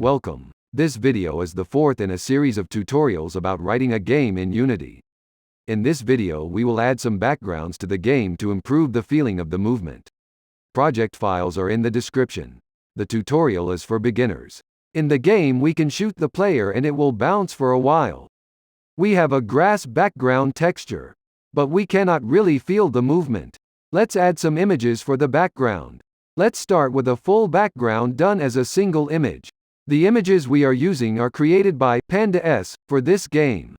Welcome. This video is the fourth in a series of tutorials about writing a game in Unity. In this video we will add some backgrounds to the game to improve the feeling of the movement. Project files are in the description. The tutorial is for beginners. In the game we can shoot the player and it will bounce for a while. We have a grass background texture, but we cannot really feel the movement. Let's add some images for the background. Let's start with a full background done as a single image. The images we are using are created by Pandas for this game.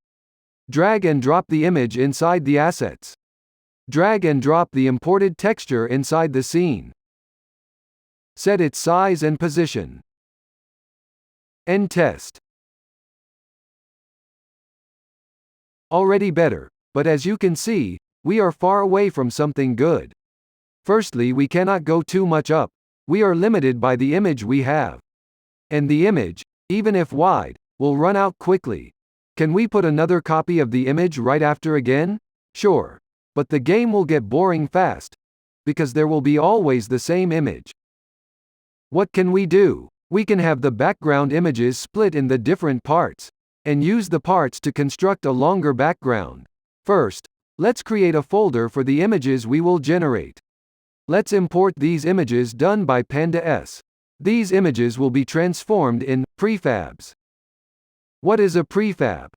Drag and drop the image inside the assets. Drag and drop the imported texture inside the scene. Set its size and position. End test. Already better, but as you can see, we are far away from something good. Firstly, we cannot go too much up. We are limited by the image we have. And the image, even if wide, will run out quickly. Can we put another copy of the image right after again? Sure. But the game will get boring fast, because there will be always the same image. What can we do? We can have the background images split in the different parts, and use the parts to construct a longer background. First, let's create a folder for the images we will generate. Let's import these images done by Pandas. These images will be transformed in Prefabs. What is a prefab?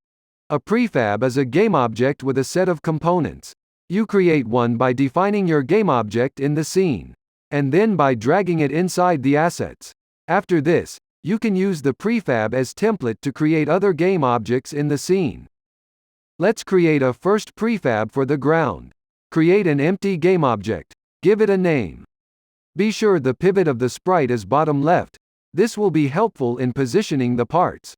A prefab is a game object with a set of components. You create one by defining your game object in the scene, and then by dragging it inside the assets. After this, you can use the prefab as template to create other game objects in the scene. Let's create a first prefab for the ground. Create an empty game object. Give it a name. Be sure the pivot of the sprite is bottom left. This will be helpful in positioning the parts.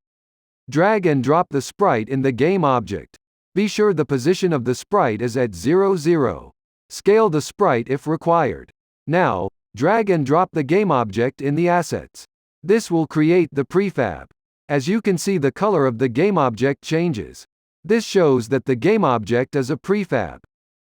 Drag and drop the sprite in the game object. Be sure the position of the sprite is at 0, 0. Scale the sprite if required. Now, drag and drop the game object in the assets. This will create the prefab. As you can see, the color of the game object changes. This shows that the game object is a prefab.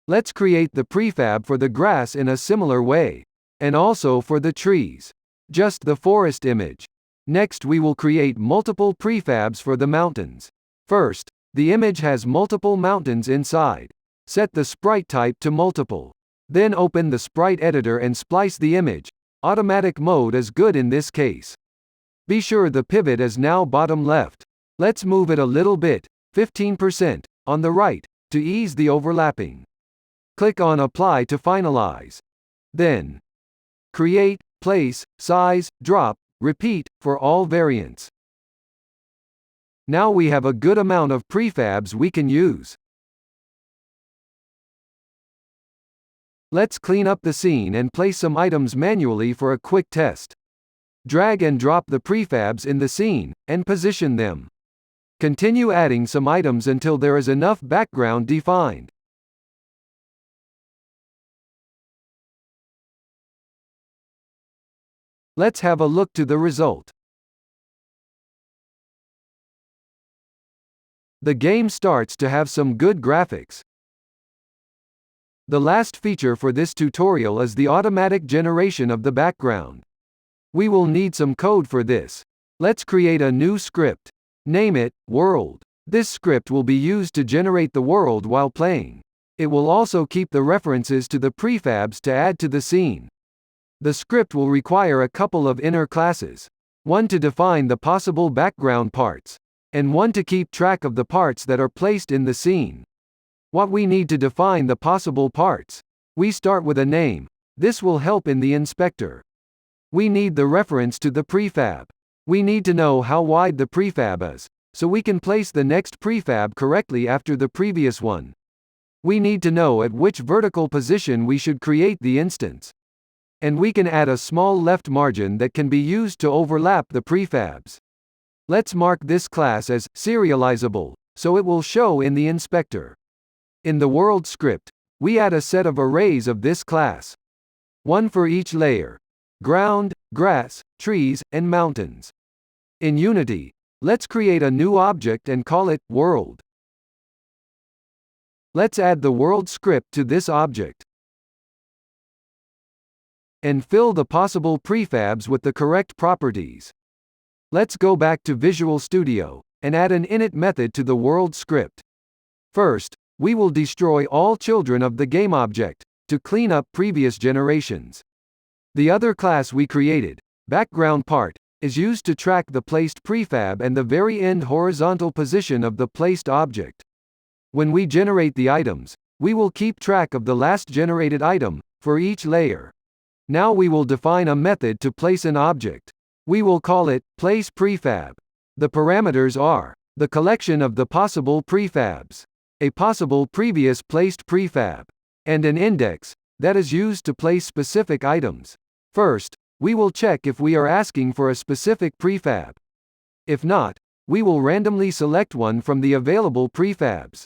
Let's create the prefab for the grass in a similar way. And also for the trees. Just the forest image. Next we will create multiple prefabs for the mountains. First, the image has multiple mountains inside. Set the sprite type to multiple. Then open the sprite editor and splice the image. Automatic mode is good in this case. Be sure the pivot is now bottom left. Let's move it a little bit, 15%, on the right, to ease the overlapping. Click on Apply to finalize. Then, create, place, size, drop, repeat, for all variants. Now we have a good amount of prefabs we can use. Let's clean up the scene and place some items manually for a quick test. Drag and drop the prefabs in the scene, and position them. Continue adding some items until there is enough background defined. Let's have a look to the result. The game starts to have some good graphics. The last feature for this tutorial is the automatic generation of the background. We will need some code for this. Let's create a new script. Name it World. This script will be used to generate the world while playing. It will also keep the references to the prefabs to add to the scene. The script will require a couple of inner classes. One to define the possible background parts, and one to keep track of the parts that are placed in the scene. What we need to define the possible parts? We start with a name. This will help in the inspector. We need the reference to the prefab. We need to know how wide the prefab is, so we can place the next prefab correctly after the previous one. We need to know at which vertical position we should create the instance. And we can add a small left margin that can be used to overlap the prefabs. Let's mark this class as serializable, so it will show in the inspector. In the world script, we add a set of arrays of this class. One for each layer: ground, grass, trees, and mountains. In Unity, let's create a new object and call it world. Let's add the world script to this object. and fill the possible prefabs with the correct properties. Let's go back to Visual Studio, and add an init method to the world script. First, we will destroy all children of the game object, to clean up previous generations. The other class we created, background part, is used to track the placed prefab and the very end horizontal position of the placed object. When we generate the items, we will keep track of the last generated item, for each layer. Now we will define a method to place an object. We will call it placePrefab. The parameters are the collection of the possible prefabs, a possible previous placed prefab, and an index that is used to place specific items. First, we will check if we are asking for a specific prefab. If not, we will randomly select one from the available prefabs.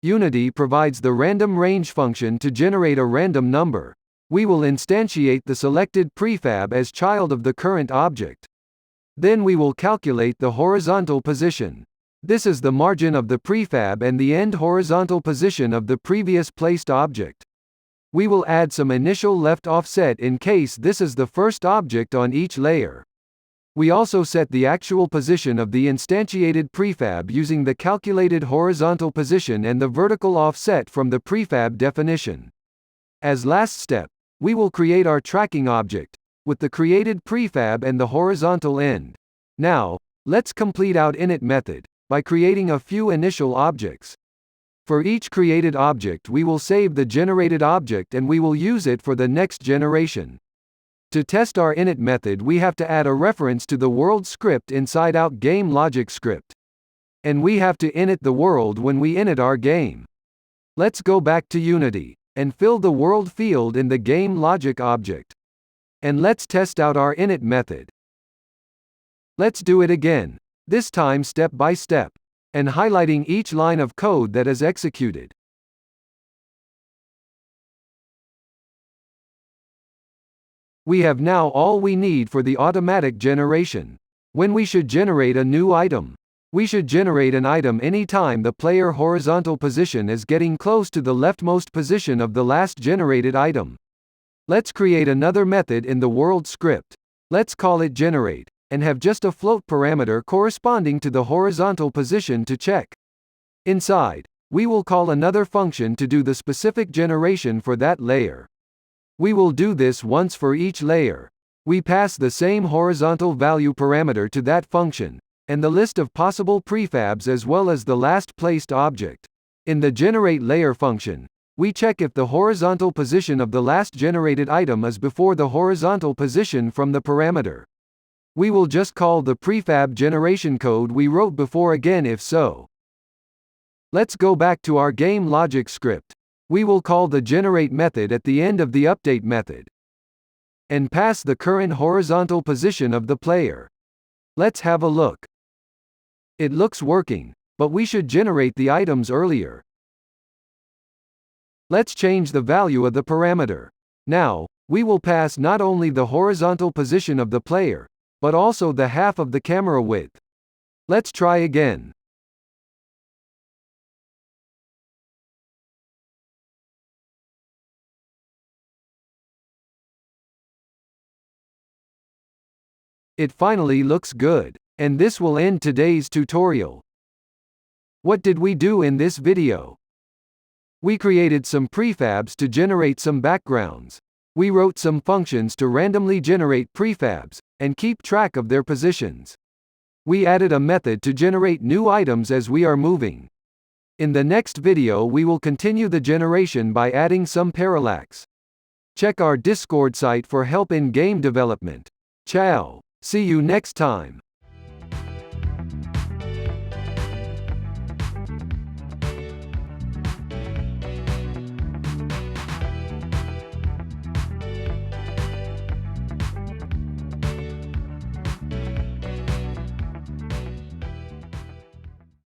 Unity provides the random range function to generate a random number. We will instantiate the selected prefab as child of the current object. Then we will calculate the horizontal position. This is the margin of the prefab and the end horizontal position of the previous placed object. We will add some initial left offset in case this is the first object on each layer. We also set the actual position of the instantiated prefab using the calculated horizontal position and the vertical offset from the prefab definition. As last step, we will create our tracking object, with the created prefab and the horizontal end. Now, let's complete out init method, by creating a few initial objects. For each created object we will save the generated object and we will use it for the next generation. To test our init method we have to add a reference to the world script inside out game logic script. And we have to init the world when we init our game. Let's go back to Unity, and fill the world field in the game logic object. And let's test out our init method. Let's do it again, this time step by step, and highlighting each line of code that is executed. We have now all we need for the automatic generation. When we should generate a new item, we should generate an item anytime the player horizontal position is getting close to the leftmost position of the last generated item. Let's create another method in the world script. Let's call it generate, and have just a float parameter corresponding to the horizontal position to check. Inside, we will call another function to do the specific generation for that layer. We will do this once for each layer. We pass the same horizontal value parameter to that function, and the list of possible prefabs as well as the last placed object. In the generate layer function, we check if the horizontal position of the last generated item is before the horizontal position from the parameter. We will just call the prefab generation code we wrote before again if so. Let's go back to our game logic script. We will call the generate method at the end of the update method, and pass the current horizontal position of the player. Let's have a look. It looks working, but we should generate the items earlier. Let's change the value of the parameter. Now, we will pass not only the horizontal position of the player, but also the half of the camera width. Let's try again. It finally looks good. And this will end today's tutorial. What did we do in this video? We created some prefabs to generate some backgrounds. We wrote some functions to randomly generate prefabs, and keep track of their positions. We added a method to generate new items as we are moving. In the next video we will continue the generation by adding some parallax. Check our Discord site for help in game development. Ciao. See you next time.